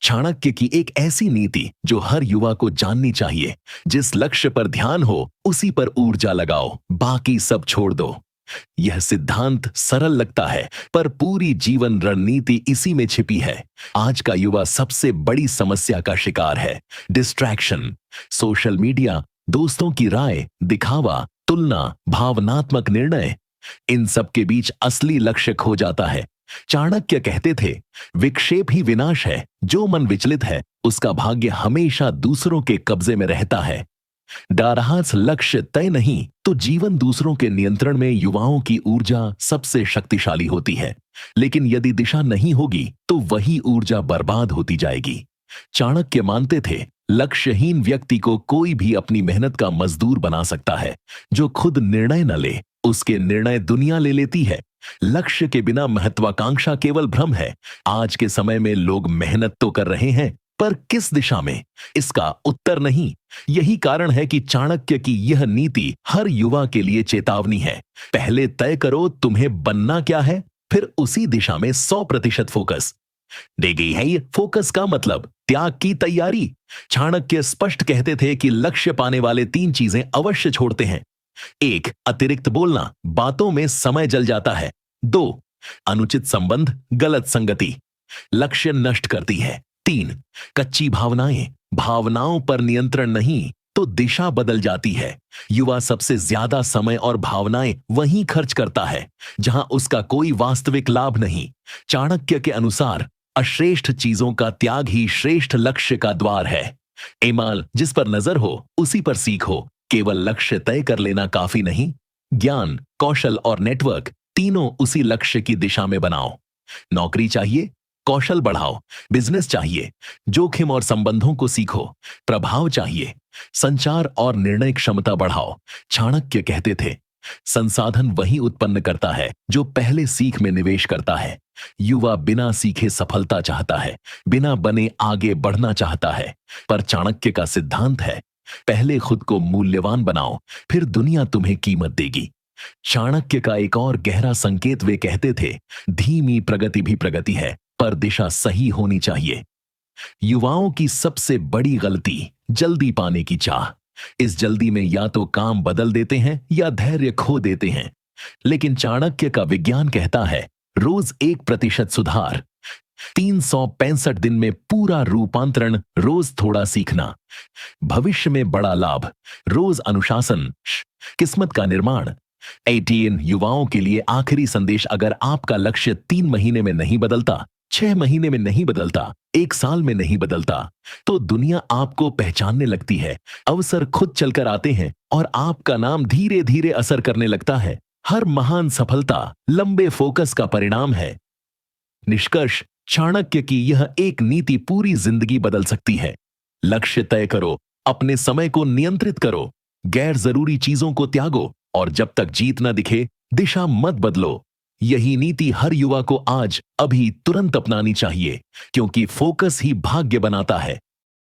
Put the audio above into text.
चाणक्य की एक ऐसी नीति जो हर युवा को जाननी चाहिए। जिस लक्ष्य पर ध्यान हो उसी पर ऊर्जा लगाओ, बाकी सब छोड़ दो। यह सिद्धांत सरल लगता है, पर पूरी जीवन रणनीति इसी में छिपी है। आज का युवा सबसे बड़ी समस्या का शिकार है। डिस्ट्रैक्शन, सोशल मीडिया, दोस्तों की राय, दिखावा, तुलना, भावनात्मक निर्णय, इन सब के बीच असली लक्ष्य खो जाता है। चाणक्य कहते थे, विक्षेप ही विनाश है। जो मन विचलित है उसका भाग्य हमेशा दूसरों के कब्जे में रहता है। डारहास लक्ष्य तय नहीं तो जीवन दूसरों के नियंत्रण में युवाओं की ऊर्जा सबसे शक्तिशाली होती है। लेकिन यदि दिशा नहीं होगी तो वही ऊर्जा बर्बाद होती जाएगी। चाणक्य मानते थे, लक्ष्यहीन व्यक्ति को कोई भी अपनी मेहनत का मजदूर बना सकता है। जो खुद निर्णय न ले उसके निर्णय दुनिया ले लेती है। लक्ष्य के बिना महत्वाकांक्षा केवल भ्रम है। आज के समय में लोग मेहनत तो कर रहे हैं, पर किस दिशा में, इसका उत्तर नहीं। यही कारण है कि चाणक्य की यह नीति हर युवा के लिए चेतावनी है। पहले तय करो तुम्हें बनना क्या है, फिर उसी दिशा में 100% फोकस। देगी है ये फोकस का मतलब त्याग की तैयारी। चाणक्य स्पष्ट कहते थे कि लक्ष्य पाने वाले 3 चीजें अवश्य छोड़ते हैं। 1. अतिरिक्त बोलना, बातों में समय जल जाता है। 2. अनुचित संबंध, गलत संगति, लक्ष्य नष्ट करती है। 3. कच्ची भावनाएं, भावनाओं पर नियंत्रण नहीं तो दिशा बदल जाती है। युवा सबसे ज्यादा समय और भावनाएं वहीं खर्च करता है जहां उसका कोई वास्तविक लाभ नहीं। चाणक्य के अनुसार अश्रेष्ठ चीजों का त्याग ही श्रेष्ठ लक्ष्य का द्वार है। ईमान जिस पर नजर हो उसी पर सीखो। केवल लक्ष्य तय कर लेना काफी नहीं, ज्ञान, कौशल और नेटवर्क तीनों उसी लक्ष्य की दिशा में बनाओ। नौकरी चाहिए, कौशल बढ़ाओ। बिजनेस चाहिए, जोखिम और संबंधों को सीखो। प्रभाव चाहिए, संचार और निर्णय क्षमता बढ़ाओ। चाणक्य कहते थे, संसाधन वही उत्पन्न करता है जो पहले सीख में निवेश करता है। युवा बिना सीखे सफलता चाहता है, बिना बने आगे बढ़ना चाहता है। पर चाणक्य का सिद्धांत है, पहले खुद को मूल्यवान बनाओ, फिर दुनिया तुम्हें कीमत देगी। चाणक्य का एक और गहरा संकेत वे कहते थे, धीमी प्रगति भी प्रगति है, पर दिशा सही होनी चाहिए। युवाओं की सबसे बड़ी गलती जल्दी पाने की चाह। इस जल्दी में या तो काम बदल देते हैं या धैर्य खो देते हैं। लेकिन चाणक्य का विज्ञान कहता है, रोज 1% सुधार, 365 दिन में पूरा रूपांतरण, रोज थोड़ा सीखना, भविष्य में बड़ा लाभ, रोज अनुशासन, किस्मत का निर्माण। 18 युवाओं के लिए आखिरी संदेश, अगर आपका लक्ष्य 3 महीने में नहीं बदलता, 6 महीने में नहीं बदलता, 1 साल में नहीं बदलता, तो दुनिया आपको पहचानने लगती है। अवसर खुद चलकर आते हैं और आपका नाम धीरे धीरे असर करने लगता है। हर महान सफलता लंबे फोकस का परिणाम है। निष्कर्ष, चाणक्य की यह एक नीति पूरी जिंदगी बदल सकती है। लक्ष्य तय करो, अपने समय को नियंत्रित करो, गैर जरूरी चीजों को त्यागो और जब तक जीत न दिखे दिशा मत बदलो। यही नीति हर युवा को आज, अभी, तुरंत अपनानी चाहिए, क्योंकि फोकस ही भाग्य बनाता है।